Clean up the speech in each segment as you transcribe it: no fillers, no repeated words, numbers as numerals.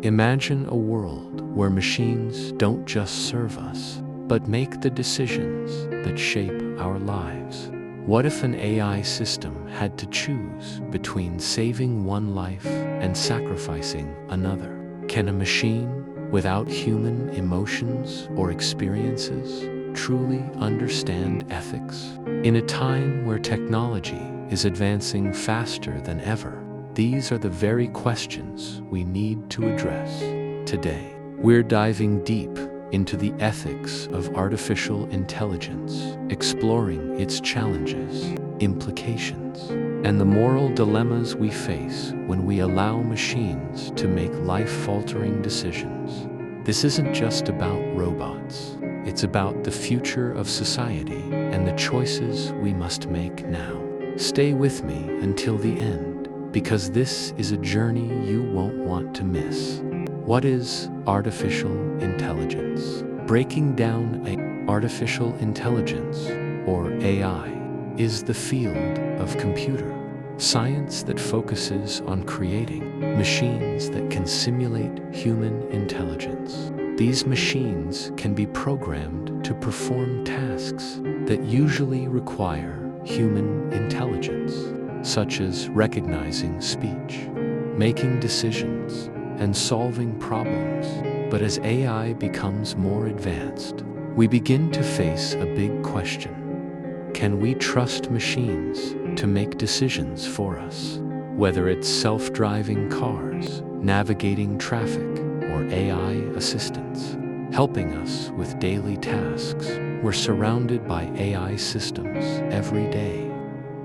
Imagine a world where machines don't just serve us, but make the decisions that shape our lives. What if an AI system had to choose between saving one life and sacrificing another? Can a machine, without human emotions or experiences, truly understand ethics? In a time where technology is advancing faster than ever, these are the very questions we need to address. Today, we're diving deep into the ethics of artificial intelligence, exploring its challenges, implications, and the moral dilemmas we face when we allow machines to make life-altering decisions. This isn't just about robots. It's about the future of society and the choices we must make now. Stay with me until the end, because this is a journey you won't want to miss. What is artificial intelligence? Breaking down artificial intelligence, or AI, is the field of computer science that focuses on creating machines that can simulate human intelligence. These machines can be programmed to perform tasks that usually require human intelligence, such as recognizing speech, making decisions, and solving problems. But as AI becomes more advanced, we begin to face a big question. Can we trust machines to make decisions for us? Whether it's self-driving cars, navigating traffic, or AI assistants helping us with daily tasks, we're surrounded by AI systems every day.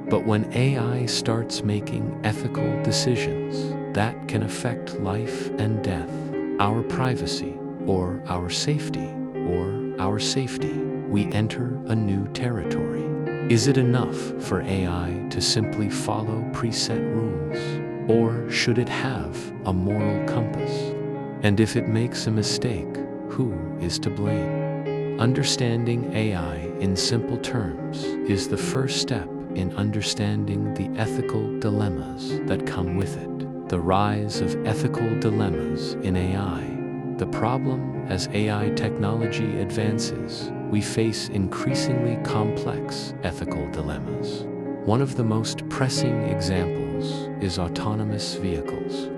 But when AI starts making ethical decisions that can affect life and death, our privacy, or our safety, we enter a new territory. Is it enough for AI to simply follow preset rules, or should it have a moral compass? And if it makes a mistake, who is to blame? Understanding AI in simple terms is the first step in understanding the ethical dilemmas that come with it. The rise of ethical dilemmas in AI. The problem: as AI technology advances, we face increasingly complex ethical dilemmas. One of the most pressing examples is autonomous vehicles.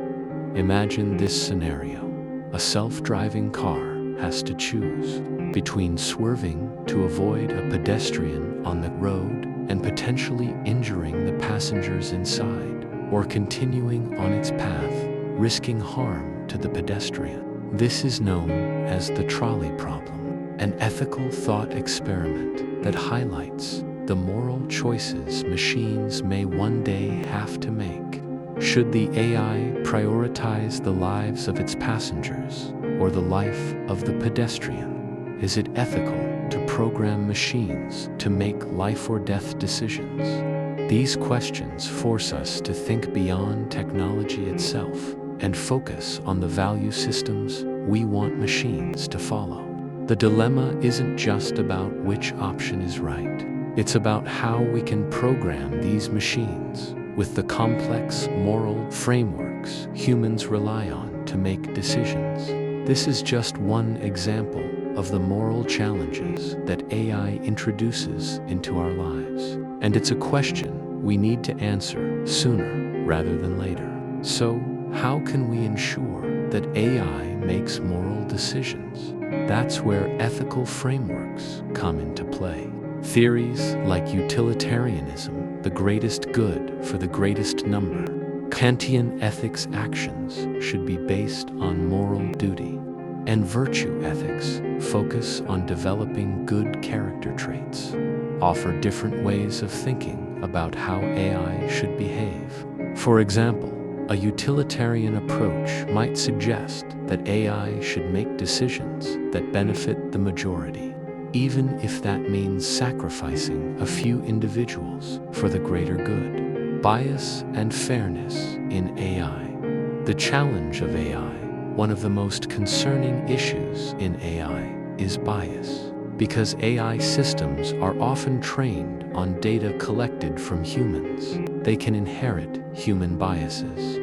Imagine this scenario. A self-driving car has to choose between swerving to avoid a pedestrian on the road and potentially injuring the passengers inside, or continuing on its path, risking harm to the pedestrian. This is known as the trolley problem, an ethical thought experiment that highlights the moral choices machines may one day have to make. Should the AI prioritize the lives of its passengers or the life of the pedestrian? Is it ethical to program machines to make life or death decisions? These questions force us to think beyond technology itself and focus on the value systems we want machines to follow. The dilemma isn't just about which option is right. It's about how we can program these machines with the complex moral frameworks humans rely on to make decisions. This is just one example of the moral challenges that AI introduces into our lives. And it's a question we need to answer sooner rather than later. So, how can we ensure that AI makes moral decisions? That's where ethical frameworks come into play. Theories like utilitarianism, the greatest good for the greatest number, Kantian ethics actions should be based on moral duty, and virtue ethics focus on developing good character traits, offer different ways of thinking about how AI should behave. For example, a utilitarian approach might suggest that AI should make decisions that benefit the majority, even if that means sacrificing a few individuals for the greater good. Bias and fairness in AI. The challenge of AI, one of the most concerning issues in AI, is bias. Because AI systems are often trained on data collected from humans, they can inherit human biases.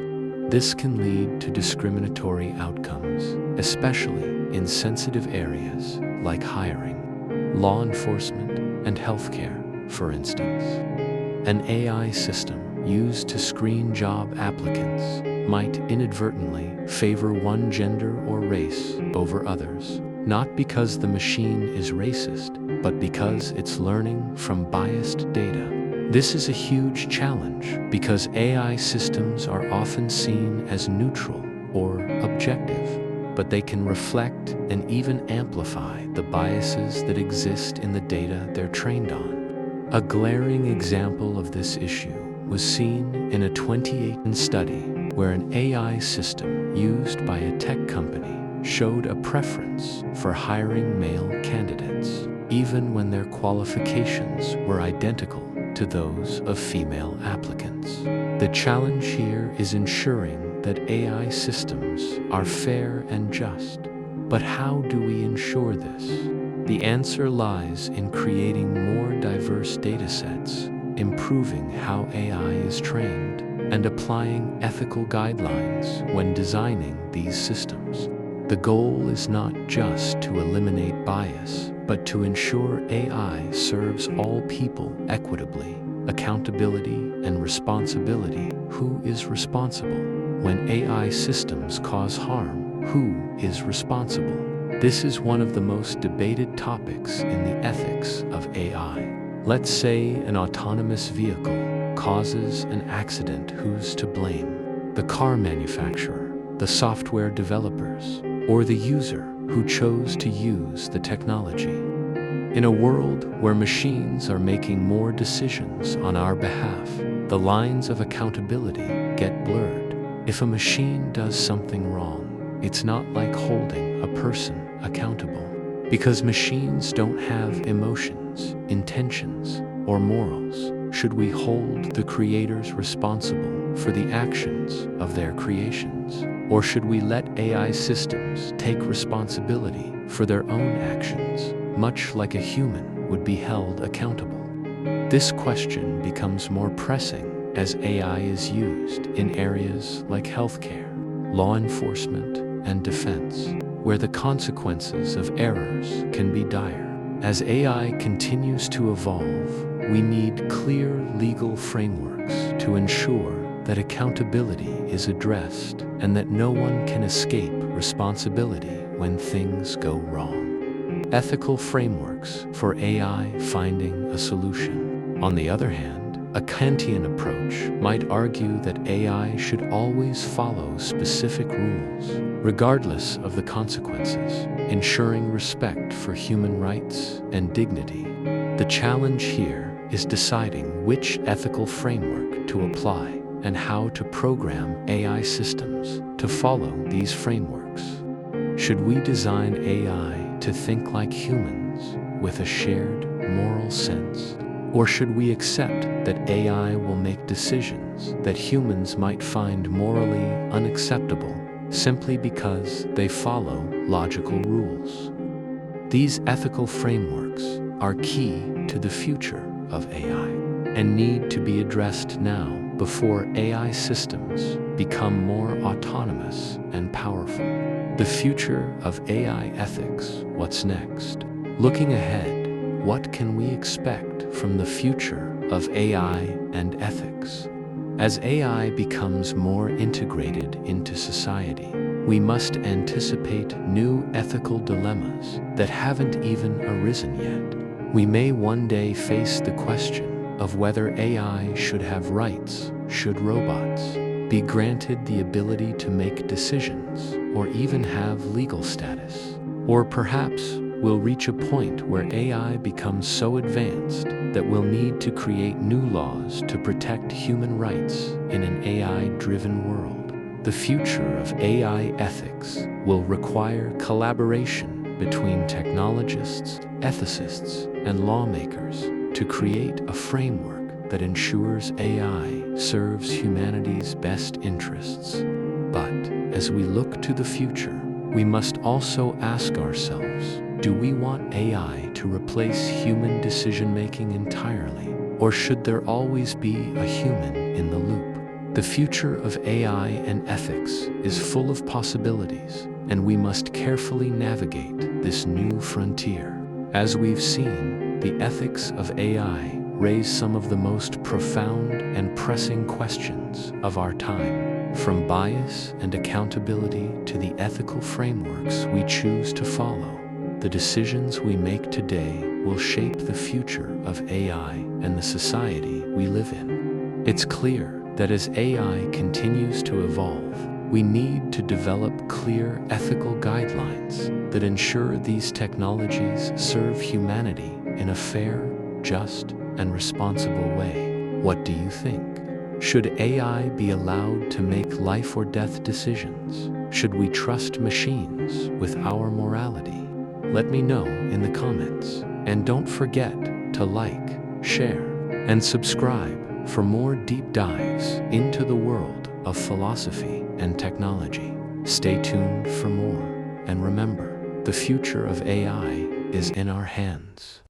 This can lead to discriminatory outcomes, especially in sensitive areas like hiring, law enforcement, and healthcare, for instance. An AI system used to screen job applicants might inadvertently favor one gender or race over others, not because the machine is racist, but because it's learning from biased data. This is a huge challenge because AI systems are often seen as neutral or objective, but they can reflect and even amplify the biases that exist in the data they're trained on. A glaring example of this issue was seen in a 2018 study where an AI system used by a tech company showed a preference for hiring male candidates, even when their qualifications were identical to those of female applicants. The challenge here is ensuring that AI systems are fair and just. But how do we ensure this? The answer lies in creating more diverse datasets, improving how AI is trained, and applying ethical guidelines when designing these systems. The goal is not just to eliminate bias, but to ensure AI serves all people equitably. Accountability and responsibility. Who is responsible? When AI systems cause harm, who is responsible? This is one of the most debated topics in the ethics of AI. Let's say an autonomous vehicle causes an accident. Who's to blame? The car manufacturer, the software developers, or the user who chose to use the technology? In a world where machines are making more decisions on our behalf, the lines of accountability get blurred. If a machine does something wrong, it's not like holding a person accountable. Because machines don't have emotions, intentions, or morals, should we hold the creators responsible for the actions of their creations? Or should we let AI systems take responsibility for their own actions, much like a human would be held accountable? This question becomes more pressing as AI is used in areas like healthcare, law enforcement, and defense, where the consequences of errors can be dire. As AI continues to evolve, we need clear legal frameworks to ensure that accountability is addressed and that no one can escape responsibility when things go wrong. Ethical frameworks for AI finding a solution. On the other hand, a Kantian approach might argue that AI should always follow specific rules, regardless of the consequences, ensuring respect for human rights and dignity. The challenge here is deciding which ethical framework to apply and how to program AI systems to follow these frameworks. Should we design AI to think like humans with a shared moral sense? Or should we accept that AI will make decisions that humans might find morally unacceptable simply because they follow logical rules? These ethical frameworks are key to the future of AI and need to be addressed now before AI systems become more autonomous and powerful. The future of AI ethics. What's next? Looking ahead, what can we expect from the future of AI and ethics? As AI becomes more integrated into society, we must anticipate new ethical dilemmas that haven't even arisen yet. We may one day face the question of whether AI should have rights, should robots be granted the ability to make decisions, or even have legal status. Or perhaps we'll reach a point where AI becomes so advanced that we'll need to create new laws to protect human rights in an AI-driven world. The future of AI ethics will require collaboration between technologists, ethicists, and lawmakers to create a framework that ensures AI serves humanity's best interests. But as we look to the future, we must also ask ourselves, do we want AI to replace human decision-making entirely? Or should there always be a human in the loop? The future of AI and ethics is full of possibilities, and we must carefully navigate this new frontier. As we've seen, the ethics of AI raise some of the most profound and pressing questions of our time. From bias and accountability to the ethical frameworks we choose to follow, the decisions we make today will shape the future of AI and the society we live in. It's clear that as AI continues to evolve, we need to develop clear ethical guidelines that ensure these technologies serve humanity in a fair, just, and responsible way. What do you think? Should AI be allowed to make life or death decisions? Should we trust machines with our morality? Let me know in the comments. And don't forget to like, share, and subscribe for more deep dives into the world of philosophy and technology. Stay tuned for more, and remember, the future of AI is in our hands.